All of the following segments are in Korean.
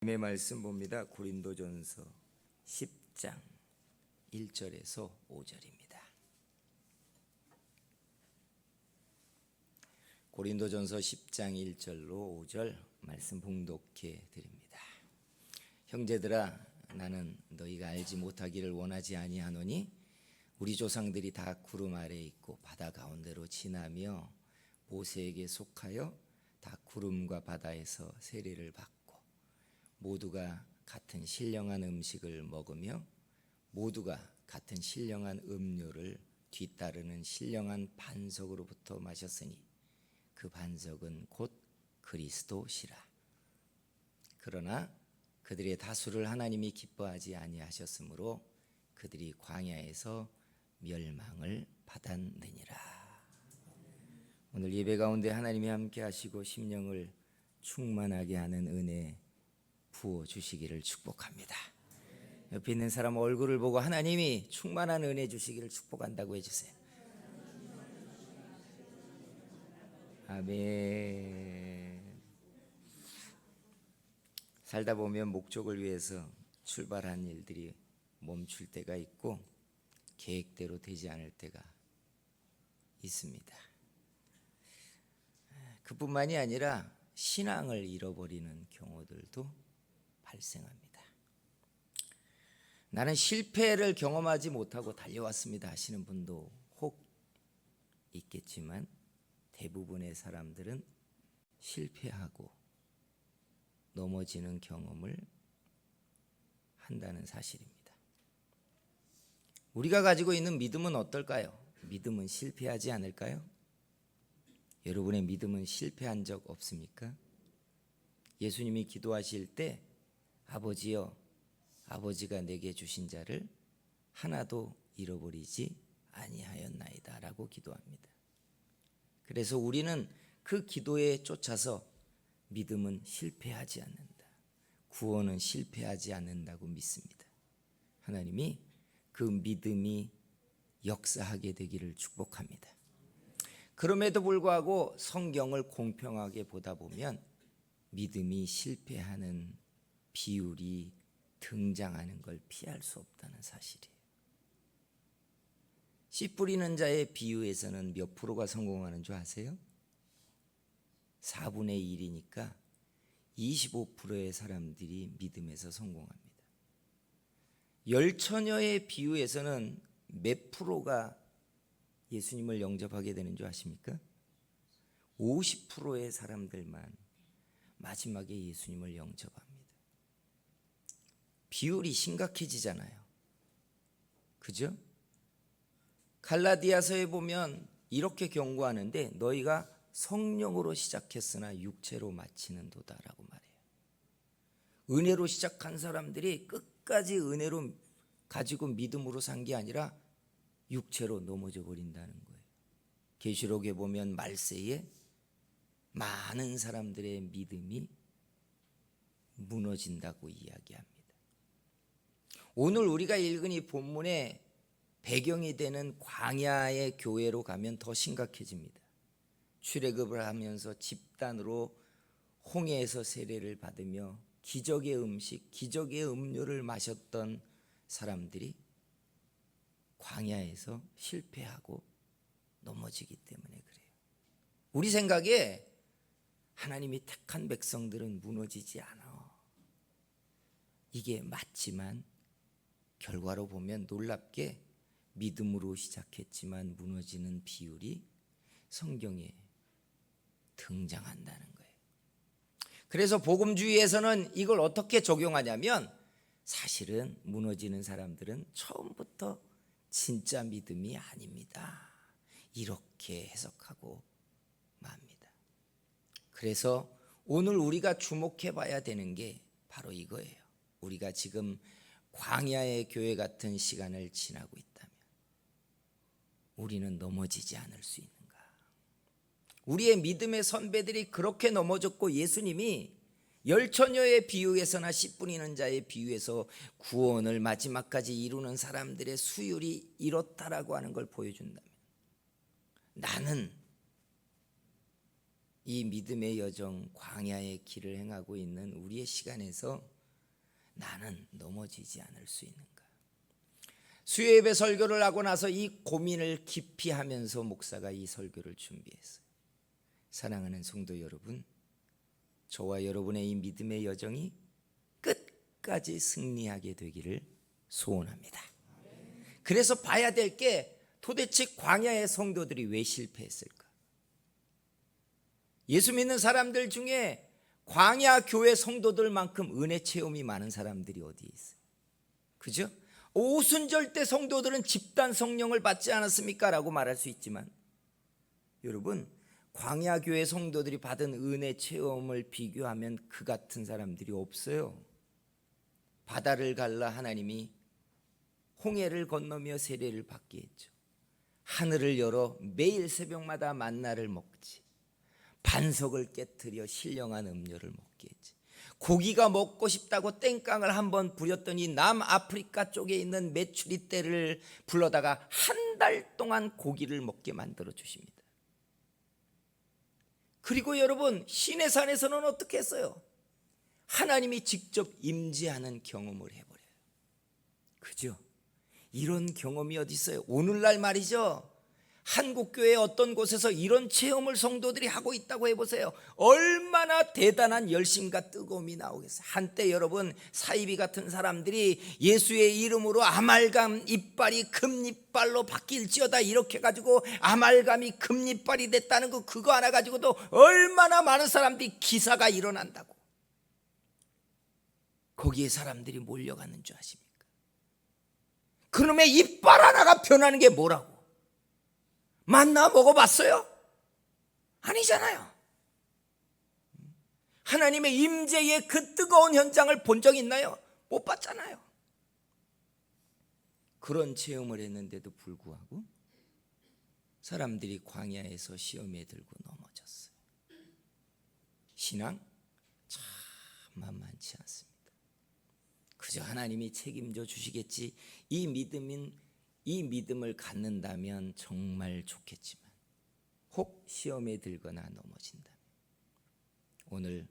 의 말씀 봅니다. 고린도전서 10장 1절에서 5절입니다. 고린도전서 10장 1절로 5절 말씀 봉독해 드립니다. 형제들아, 나는 너희가 알지 못하기를 원하지 아니하노니 우리 조상들이 다 구름 아래 있고 바다 가운데로 지나며 모세에게 속하여 다 구름과 바다에서 세례를 받고 모두가 같은 신령한 음식을 먹으며 모두가 같은 신령한 음료를 뒤따르는 신령한 반석으로부터 마셨으니 그 반석은 곧 그리스도시라. 그러나 그들의 다수를 하나님이 기뻐하지 아니하셨으므로 그들이 광야에서 멸망을 받았느니라. 오늘 예배 가운데 하나님이 함께 하시고 심령을 충만하게 하는 은혜 부어 주시기를 축복합니다. 옆에 있는 사람 얼굴을 보고 하나님이 충만한 은혜 주시기를 축복한다고 해주세요. 아멘. 살다 보면 목적을 위해서 출발한 일들이 멈출 때가 있고 계획대로 되지 않을 때가 있습니다. 그뿐만이 아니라 신앙을 잃어버리는 경우들도 발생합니다. 나는 실패를 경험하지 못하고 달려왔습니다 하시는 분도 혹 있겠지만 대부분의 사람들은 실패하고 넘어지는 경험을 한다는 사실입니다. 우리가 가지고 있는 믿음은 어떨까요? 믿음은 실패하지 않을까요? 여러분의 믿음은 실패한 적 없습니까? 예수님이 기도하실 때 아버지여, 아버지가 내게 주신 자를 하나도 잃어버리지 아니하였나이다 라고 기도합니다. 그래서 우리는 그 기도에 쫓아서 믿음은 실패하지 않는다, 구원은 실패하지 않는다고 믿습니다. 하나님이 그 믿음이 역사하게 되기를 축복합니다. 그럼에도 불구하고 성경을 공평하게 보다 보면 믿음이 실패하는 비율이 등장하는 걸 피할 수 없다는 사실이에요. 씨 뿌리는 자의 비유에서는 몇 프로가 성공하는 줄 아세요? 4분의 1이니까 25%의 사람들이 믿음에서 성공합니다. 열처녀의 비유에서는 몇 프로가 예수님을 영접하게 되는 줄 아십니까? 50%의 사람들만 마지막에 예수님을 영접합니다. 비율이 심각해지잖아요. 그죠? 갈라디아서에 보면 이렇게 경고하는데 너희가 성령으로 시작했으나 육체로 마치는도다라고 말해요. 은혜로 시작한 사람들이 끝까지 은혜로 가지고 믿음으로 산 게 아니라 육체로 넘어져 버린다는 거예요. 계시록에 보면 말세에 많은 사람들의 믿음이 무너진다고 이야기합니다. 오늘 우리가 읽은 이 본문의 배경이 되는 광야의 교회로 가면 더 심각해집니다. 출애굽을 하면서 집단으로 홍해에서 세례를 받으며 기적의 음식, 기적의 음료를 마셨던 사람들이 광야에서 실패하고 넘어지기 때문에 그래요. 우리 생각에 하나님이 택한 백성들은 무너지지 않아. 이게 맞지만 결과로 보면 놀랍게 믿음으로 시작했지만 무너지는 비율이 성경에 등장한다는 거예요. 그래서 복음주의에서는 이걸 어떻게 적용하냐면 사실은 무너지는 사람들은 처음부터 진짜 믿음이 아닙니다, 이렇게 해석하고 맙니다. 그래서 오늘 우리가 주목해 봐야 되는 게 바로 이거예요. 우리가 지금 광야의 교회 같은 시간을 지나고 있다면 우리는 넘어지지 않을 수 있는가? 우리의 믿음의 선배들이 그렇게 넘어졌고 예수님이 열처녀의 비유에서나 씨 뿌리는 자의 비유에서 구원을 마지막까지 이루는 사람들의 수율이 이렇다라고 하는 걸 보여준다면 나는 이 믿음의 여정, 광야의 길을 행하고 있는 우리의 시간에서 나는 넘어지지 않을 수 있는가? 수요예배 설교를 하고 나서 이 고민을 깊이 하면서 목사가 이 설교를 준비했어요. 사랑하는 성도 여러분, 저와 여러분의 이 믿음의 여정이 끝까지 승리하게 되기를 소원합니다. 그래서 봐야 될 게 도대체 광야의 성도들이 왜 실패했을까? 예수 믿는 사람들 중에 광야 교회 성도들만큼 은혜 체험이 많은 사람들이 어디 있어요? 그죠? 오순절 때 성도들은 집단 성령을 받지 않았습니까? 라고 말할 수 있지만 여러분, 광야 교회 성도들이 받은 은혜 체험을 비교하면 그 같은 사람들이 없어요. 바다를 갈라 하나님이 홍해를 건너며 세례를 받게 했죠. 하늘을 열어 매일 새벽마다 만나를 먹지. 반석을 깨트려 신령한 음료를 먹게 했지. 고기가 먹고 싶다고 땡깡을 한번 부렸더니 남아프리카 쪽에 있는 메추리 떼를 불러다가 한 달 동안 고기를 먹게 만들어 주십니다. 그리고 여러분, 시내산에서는 어떻게 했어요? 하나님이 직접 임재하는 경험을 해버려요. 그죠? 이런 경험이 어디 있어요? 오늘날 말이죠, 한국교회 어떤 곳에서 이런 체험을 성도들이 하고 있다고 해보세요. 얼마나 대단한 열심과 뜨거움이 나오겠어요. 한때 여러분, 사이비 같은 사람들이 예수의 이름으로 아말감 이빨이 금이빨로 바뀔지어다 이렇게 가지고 아말감이 금이빨이 됐다는 거, 그거 하나 가지고도 얼마나 많은 사람들이 기사가 일어난다고. 거기에 사람들이 몰려가는 줄 아십니까? 그놈의 이빨 하나가 변하는 게 뭐라고? 만나 먹어봤어요? 아니잖아요. 하나님의 임재의 그 뜨거운 현장을 본 적 있나요? 못 봤잖아요. 그런 체험을 했는데도 불구하고 사람들이 광야에서 시험에 들고 넘어졌어요. 신앙 참 만만치 않습니다. 그저 하나님이 책임져 주시겠지, 이 믿음을 갖는다면 정말 좋겠지만 혹 시험에 들거나 넘어진다면 오늘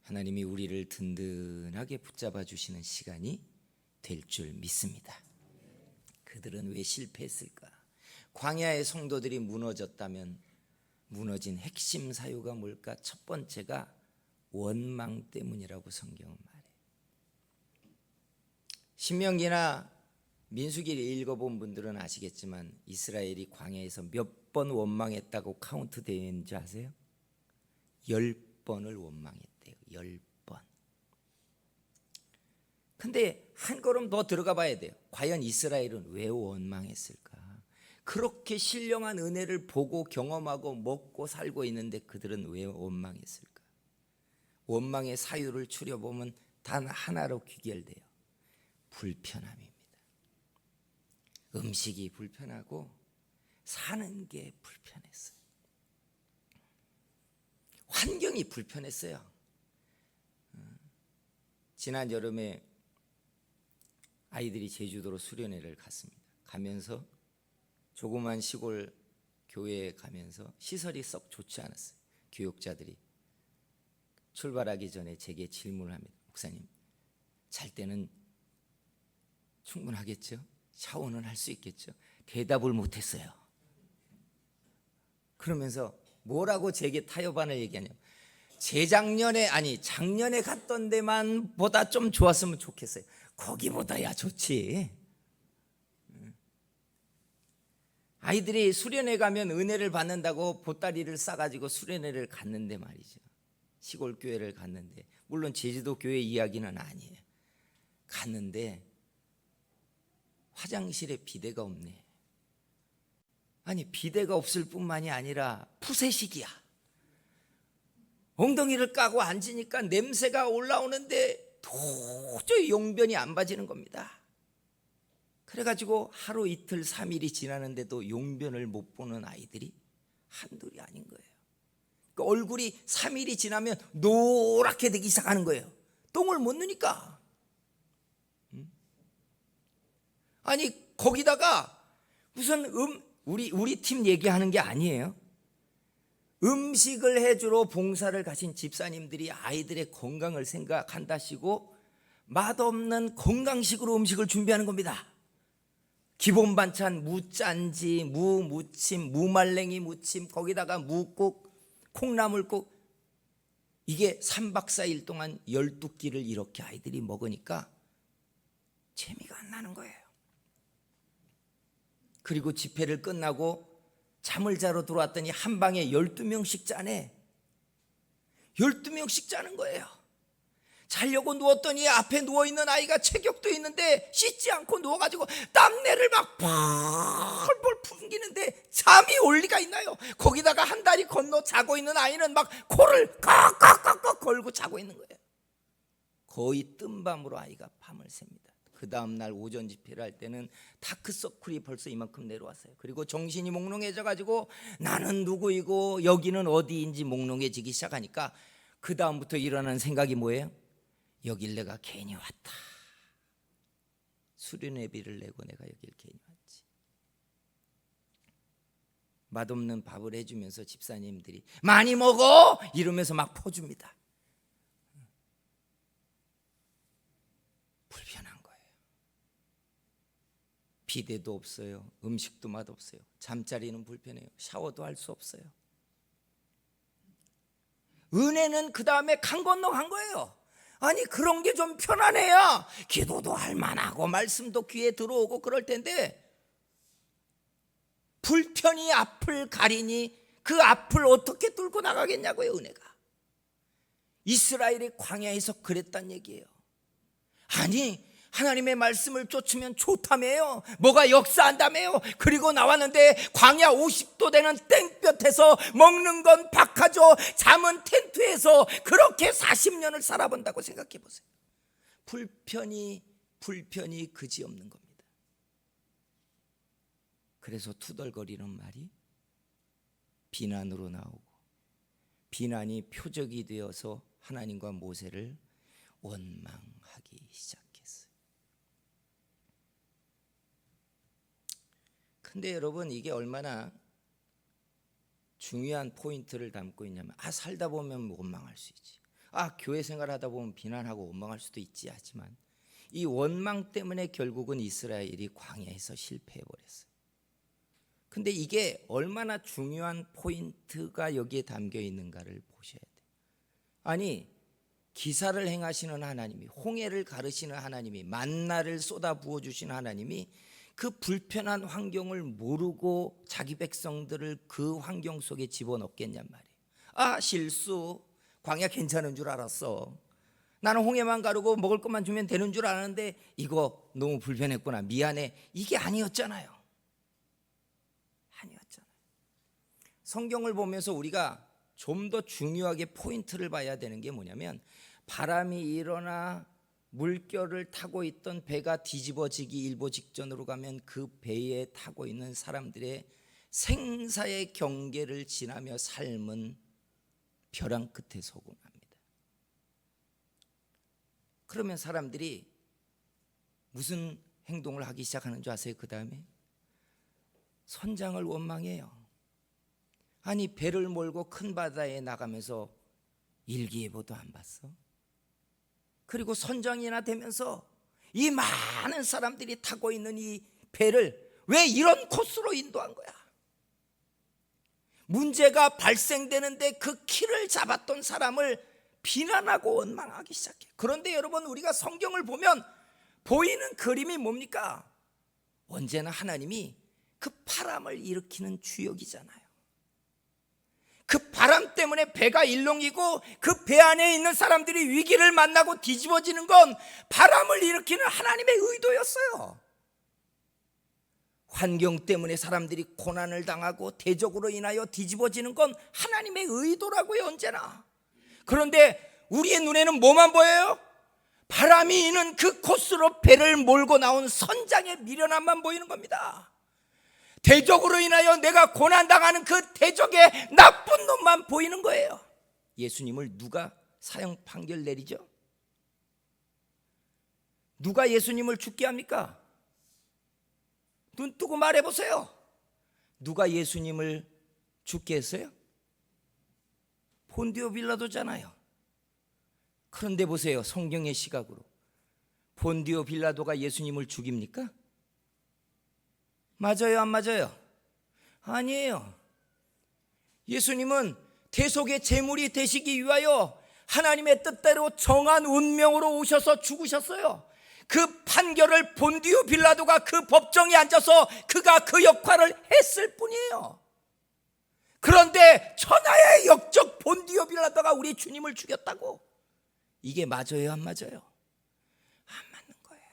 하나님이 우리를 든든하게 붙잡아 주시는 시간이 될 줄 믿습니다. 그들은 왜 실패했을까? 광야의 성도들이 무너졌다면 무너진 핵심 사유가 뭘까? 첫 번째가 원망 때문이라고 성경은 말해요. 신명기나 민수기를 읽어본 분들은 아시겠지만 이스라엘이 광야에서 몇 번 원망했다고 카운트 되어 있는지 아세요? 10번을 원망했대요. 10번. 근데 한 걸음 더 들어가 봐야 돼요. 과연 이스라엘은 왜 원망했을까? 그렇게 신령한 은혜를 보고 경험하고 먹고 살고 있는데 그들은 왜 원망했을까? 원망의 사유를 추려보면 단 하나로 귀결돼요. 불편함입니다. 음식이 불편하고 사는 게 불편했어요. 환경이 불편했어요. 지난 여름에 아이들이 제주도로 수련회를 갔습니다. 가면서 조그만 시골 교회에 가면서 시설이 썩 좋지 않았어요. 교육자들이 출발하기 전에 제게 질문을 합니다. 목사님, 잘 때는 충분하겠죠? 샤워는 할 수 있겠죠? 대답을 못했어요. 그러면서 뭐라고 제게 타협안을 얘기하냐면, 작년에 갔던 데만 보다 좀 좋았으면 좋겠어요. 거기보다야 좋지. 아이들이 수련회 가면 은혜를 받는다고 보따리를 싸가지고 수련회를 갔는데 말이죠. 시골 교회를 갔는데, 물론 제주도 교회 이야기는 아니에요. 갔는데 화장실에 비데가 없네. 아니, 비데가 없을 뿐만이 아니라 푸세식이야. 엉덩이를 까고 앉으니까 냄새가 올라오는데 도저히 용변이 안 봐지는 겁니다. 그래가지고 하루 이틀 3일이 지나는데도 용변을 못 보는 아이들이 한둘이 아닌 거예요. 그 얼굴이 3일이 지나면 노랗게 되기 시작하는 거예요. 똥을 못 누니까. 아니, 거기다가 무슨 우리 팀 얘기하는 게 아니에요. 음식을 해주러 봉사를 가신 집사님들이 아이들의 건강을 생각한다시고 맛없는 건강식으로 음식을 준비하는 겁니다. 기본 반찬 무짠지, 무무침, 무말랭이 무침, 거기다가 무국, 콩나물국, 이게 3박 4일 동안 12끼를 이렇게 아이들이 먹으니까 재미가 안 나는 거예요. 그리고 집회를 끝나고 잠을 자러 들어왔더니 한 방에 12명씩 자네. 12명씩 자는 거예요. 자려고 누웠더니 앞에 누워있는 아이가 체격도 있는데 씻지 않고 누워가지고 땀내를 막 펄펄 풍기는데 잠이 올 리가 있나요? 거기다가 한 다리 건너 자고 있는 아이는 막 코를 깍깍깍깍 걸고 자고 있는 거예요. 거의 뜬밤으로 아이가 밤을 셉니다. 그 다음날 오전 집회를 할 때는 다크서클이 벌써 이만큼 내려왔어요. 그리고 정신이 몽롱해져 가지고 나는 누구이고 여기는 어디인지 몽롱해지기 시작하니까 그 다음부터 일어나는 생각이 뭐예요? 여길 내가 괜히 왔다. 수련회비를 내고 내가 여길 괜히 왔지. 맛없는 밥을 해주면서 집사님들이 많이 먹어! 이러면서 막 퍼줍니다. 불편한 거예요. 비데도 없어요. 음식도 맛없어요. 잠자리는 불편해요. 샤워도 할 수 없어요. 은혜는 그 다음에 강 건너 간 거예요. 아니 그런 게 좀 편안해야 기도도 할 만하고 말씀도 귀에 들어오고 그럴 텐데 불편이 앞을 가리니 그 앞을 어떻게 뚫고 나가겠냐고요. 은혜가 이스라엘이 광야에서 그랬단 얘기예요. 아니 하나님의 말씀을 쫓으면 좋다며요. 뭐가 역사한다며요. 그리고 나왔는데 광야 50도 되는 땡볕에서 먹는 건 박하죠. 잠은 텐트에서 그렇게 40년을 살아본다고 생각해 보세요. 불편이 그지없는 겁니다. 그래서 투덜거리는 말이 비난으로 나오고 비난이 표적이 되어서 하나님과 모세를 원망하기 시작했어요. 근데 여러분 이게 얼마나 중요한 포인트를 담고 있냐면 살다 보면 원망할 수 있지. 교회 생활하다 보면 비난하고 원망할 수도 있지 하지만 이 원망 때문에 결국은 이스라엘이 광야에서 실패해버렸어요. 근데 이게 얼마나 중요한 포인트가 여기에 담겨 있는가를 보셔야 돼요. 아니 기사를 행하시는 하나님이, 홍해를 가르시는 하나님이, 만나를 쏟아 부어주시는 하나님이 그 불편한 환경을 모르고 자기 백성들을 그 환경 속에 집어넣겠냔 말이에요. 실수, 광야 괜찮은 줄 알았어. 나는 홍해만 가르고 먹을 것만 주면 되는 줄 알았는데 이거 너무 불편했구나, 미안해. 이게 아니었잖아요. 성경을 보면서 우리가 좀 더 중요하게 포인트를 봐야 되는 게 뭐냐면 바람이 일어나 물결을 타고 있던 배가 뒤집어지기 일보 직전으로 가면 그 배에 타고 있는 사람들의 생사의 경계를 지나며 삶은 벼랑 끝에 서고 맙니다. 그러면 사람들이 무슨 행동을 하기 시작하는 줄 아세요? 그 다음에 선장을 원망해요. 아니 배를 몰고 큰 바다에 나가면서 일기예보도 안 봤어? 그리고 선장이나 되면서 이 많은 사람들이 타고 있는 이 배를 왜 이런 코스로 인도한 거야? 문제가 발생되는데 그 키를 잡았던 사람을 비난하고 원망하기 시작해. 그런데 여러분 우리가 성경을 보면 보이는 그림이 뭡니까? 언제나 하나님이 그 바람을 일으키는 주역이잖아요. 그 바람 때문에 배가 일렁이고 그 배 안에 있는 사람들이 위기를 만나고 뒤집어지는 건 바람을 일으키는 하나님의 의도였어요. 환경 때문에 사람들이 고난을 당하고 대적으로 인하여 뒤집어지는 건 하나님의 의도라고요, 언제나. 그런데 우리의 눈에는 뭐만 보여요? 바람이 이는 그 코스로 배를 몰고 나온 선장의 미련함만 보이는 겁니다. 대적으로 인하여 내가 고난당하는 그 대적의 나쁜 놈만 보이는 거예요. 예수님을 누가 사형 판결 내리죠? 누가 예수님을 죽게 합니까? 눈 뜨고 말해보세요. 누가 예수님을 죽게 했어요? 본디오 빌라도잖아요. 그런데 보세요, 성경의 시각으로 본디오 빌라도가 예수님을 죽입니까? 맞아요, 안 맞아요? 아니에요. 예수님은 대속의 제물이 되시기 위하여 하나님의 뜻대로 정한 운명으로 오셔서 죽으셨어요. 그 판결을 본디오 빌라도가 그 법정에 앉아서 그가 그 역할을 했을 뿐이에요. 그런데 천하의 역적 본디오 빌라도가 우리 주님을 죽였다고? 이게 맞아요, 안 맞아요? 안 맞는 거예요.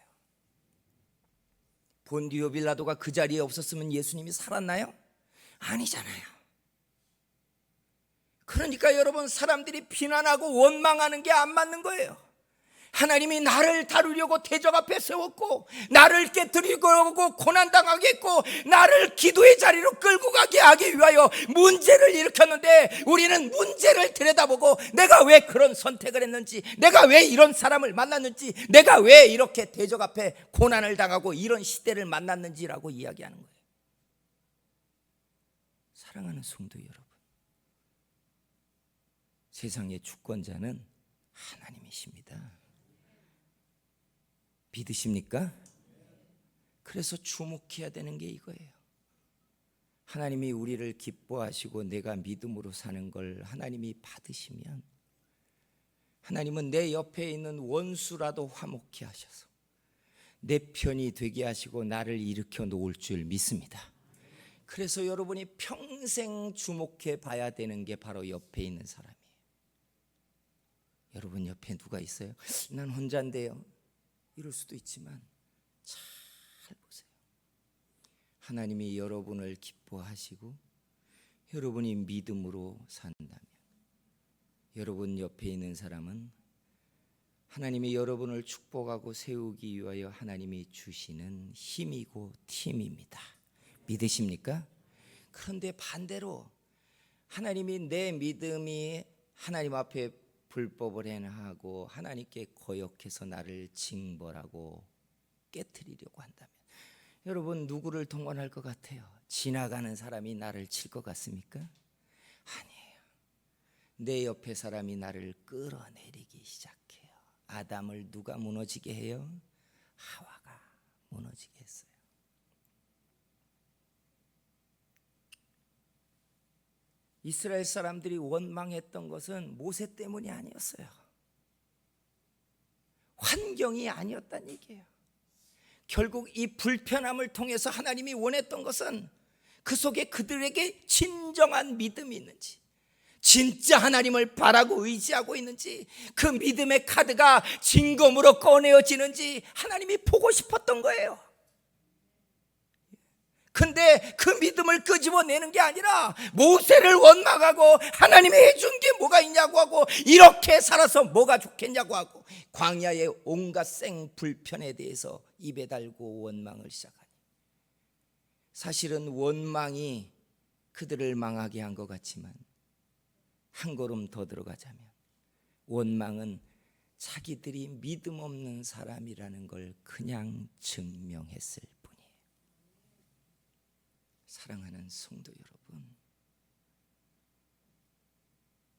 본디오 빌라도가 그 자리에 없었으면 예수님이 살았나요? 아니잖아요. 그러니까 여러분, 사람들이 비난하고 원망하는 게 안 맞는 거예요. 하나님이 나를 다루려고 대적 앞에 세웠고, 나를 깨뜨리고 고난당하게 했고, 나를 기도의 자리로 끌고 가게 하기 위하여 문제를 일으켰는데, 우리는 문제를 들여다보고 내가 왜 그런 선택을 했는지, 내가 왜 이런 사람을 만났는지, 내가 왜 이렇게 대적 앞에 고난을 당하고 이런 시대를 만났는지라고 이야기하는 거예요. 사랑하는 성도 여러분, 세상의 주권자는 하나님이십니다. 믿으십니까? 그래서 주목해야 되는 게 이거예요. 하나님이 우리를 기뻐하시고 내가 믿음으로 사는 걸 하나님이 받으시면, 하나님은 내 옆에 있는 원수라도 화목케 하셔서 내 편이 되게 하시고 나를 일으켜 놓을 줄 믿습니다. 그래서 여러분이 평생 주목해 봐야 되는 게 바로 옆에 있는 사람이에요. 여러분 옆에 누가 있어요? 난 혼자인데요. 이럴 수도 있지만 잘 보세요. 하나님이 여러분을 기뻐하시고 여러분이 믿음으로 산다면, 여러분 옆에 있는 사람은 하나님이 여러분을 축복하고 세우기 위하여 하나님이 주시는 힘이고 팀입니다. 믿으십니까? 그런데 반대로 하나님이 내 믿음이 하나님 앞에 불법을 행하고 하나님께 거역해서 나를 징벌하고 깨트리려고 한다면, 여러분 누구를 동원할 것 같아요? 지나가는 사람이 나를 칠 것 같습니까? 아니에요. 내 옆에 사람이 나를 끌어내리기 시작해요. 아담을 누가 무너지게 해요? 하와가 무너지게 했어요. 이스라엘 사람들이 원망했던 것은 모세 때문이 아니었어요. 환경이 아니었다는 얘기예요. 결국 이 불편함을 통해서 하나님이 원했던 것은 그 속에 그들에게 진정한 믿음이 있는지, 진짜 하나님을 바라고 의지하고 있는지, 그 믿음의 카드가 진검으로 꺼내어지는지 하나님이 보고 싶었던 거예요. 근데 그 믿음을 끄집어내는 게 아니라 모세를 원망하고 하나님이 해준 게 뭐가 있냐고 하고, 이렇게 살아서 뭐가 좋겠냐고 하고, 광야의 온갖 생불편에 대해서 입에 달고 원망을 시작하니, 사실은 원망이 그들을 망하게 한 것 같지만 한 걸음 더 들어가자면 원망은 자기들이 믿음 없는 사람이라는 걸 그냥 증명했을 뿐이에요. 사랑하는 성도 여러분,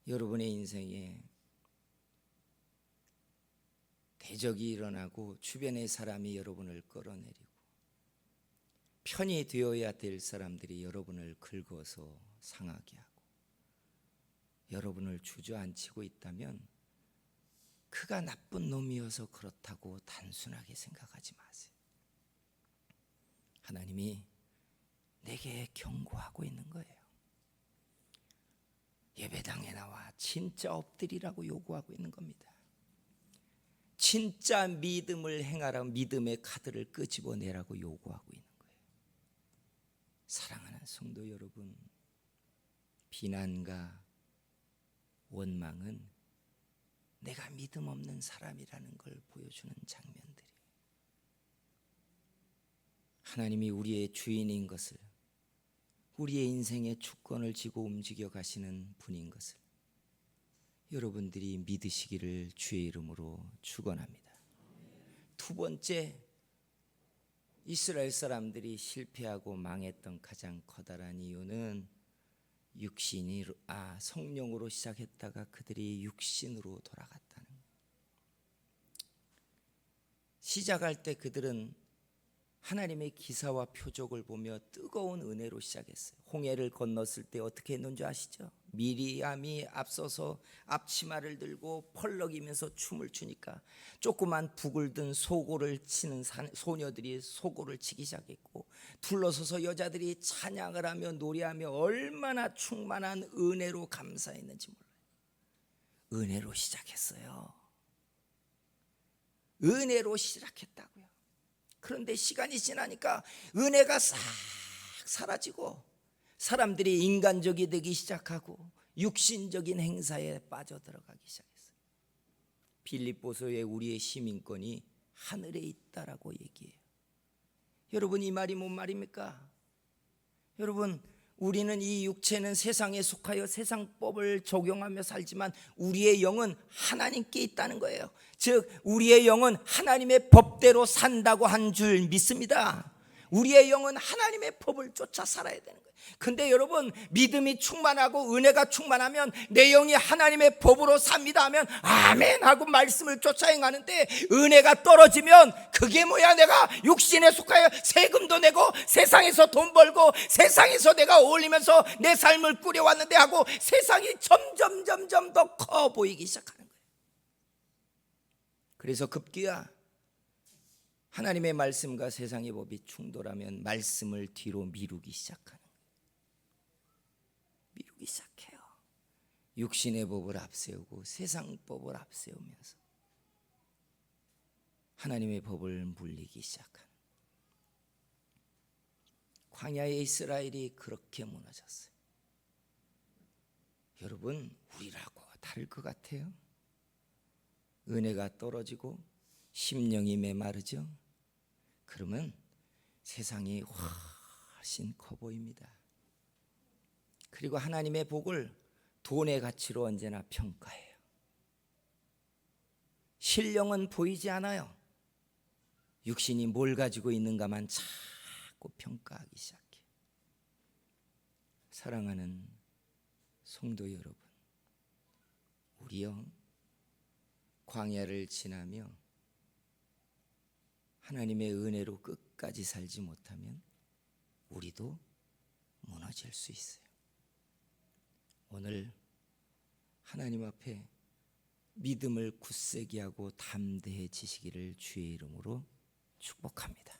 여러분의 인생에 대적이 일어나고 주변의 사람이 여러분을 끌어내리고 편이 되어야 될 사람들이 여러분을 긁어서 상하게 하고 여러분을 주저앉히고 있다면, 그가 나쁜 놈이어서 그렇다고 단순하게 생각하지 마세요. 하나님이 내게 경고하고 있는 거예요. 예배당에 나와 진짜 엎드리라고 요구하고 있는 겁니다. 진짜 믿음을 행하라, 믿음의 카드를 끄집어내라고 요구하고 있는 거예요. 사랑하는 성도 여러분, 비난과 원망은 내가 믿음 없는 사람이라는 걸 보여주는 장면들이에요. 하나님이 우리의 주인인 것을, 우리의 인생의 주권을 쥐고 움직여 가시는 분인 것을 여러분들이 믿으시기를 주의 이름으로 축원합니다. 두 번째, 이스라엘 사람들이 실패하고 망했던 가장 커다란 이유는 성령으로 시작했다가 그들이 육신으로 돌아갔다는 거예요. 시작할 때 그들은 하나님의 기사와 표적을 보며 뜨거운 은혜로 시작했어요. 홍해를 건넜을 때 어떻게 했는 줄 아시죠? 미리암이 앞서서 앞치마를 들고 펄럭이면서 춤을 추니까 조그만 북을 든 소고를 치는 소녀들이 소고를 치기 시작했고, 둘러서서 여자들이 찬양을 하며 노래하며 얼마나 충만한 은혜로 감사했는지 몰라요. 은혜로 시작했어요. 은혜로 시작했다고요. 그런데 시간이 지나니까 은혜가 싹 사라지고 사람들이 인간적이 되기 시작하고 육신적인 행사에 빠져들어가기 시작했어요. 빌립보서에 우리의 시민권이 하늘에 있다라고 얘기해요. 여러분, 이 말이 뭔 말입니까? 여러분, 우리는 이 육체는 세상에 속하여 세상법을 적용하며 살지만 우리의 영은 하나님께 있다는 거예요. 즉 우리의 영은 하나님의 법대로 산다고 한 줄 믿습니다. 우리의 영은 하나님의 법을 쫓아 살아야 되는 거예요. 근데 여러분, 믿음이 충만하고 은혜가 충만하면 내 영이 하나님의 법으로 삽니다 하면 아멘 하고 말씀을 쫓아 행하는데, 은혜가 떨어지면 그게 뭐야? 내가 육신에 속하여 세금도 내고 세상에서 돈 벌고 세상에서 내가 어울리면서 내 삶을 꾸려왔는데 하고 세상이 점점 더 커 보이기 시작하는 거예요. 그래서 급기야 하나님의 말씀과 세상의 법이 충돌하면 말씀을 뒤로 미루기 시작해요. 육신의 법을 앞세우고 세상 법을 앞세우면서 하나님의 법을 물리기 시작한 광야의 이스라엘이 그렇게 무너졌어요. 여러분, 우리라고 다를 것 같아요? 은혜가 떨어지고 심령이 메마르죠? 그러면 세상이 훨씬 커 보입니다. 그리고 하나님의 복을 돈의 가치로 언제나 평가해요. 신령은 보이지 않아요. 육신이 뭘 가지고 있는가만 자꾸 평가하기 시작해요. 사랑하는 성도 여러분, 우리요 광야를 지나며 하나님의 은혜로 끝까지 살지 못하면 우리도 무너질 수 있어요. 오늘 하나님 앞에 믿음을 굳세게 하고 담대해지시기를 주의 이름으로 축복합니다.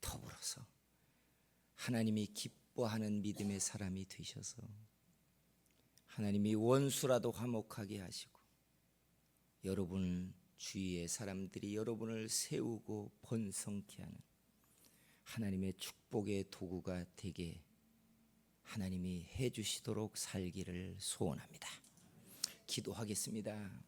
더불어서 하나님이 기뻐하는 믿음의 사람이 되셔서 하나님이 원수라도 화목하게 하시고 여러분 주위의 사람들이 여러분을 세우고 번성케 하는 하나님의 축복의 도구가 되게 하나님이 해주시도록 살기를 소원합니다. 기도하겠습니다.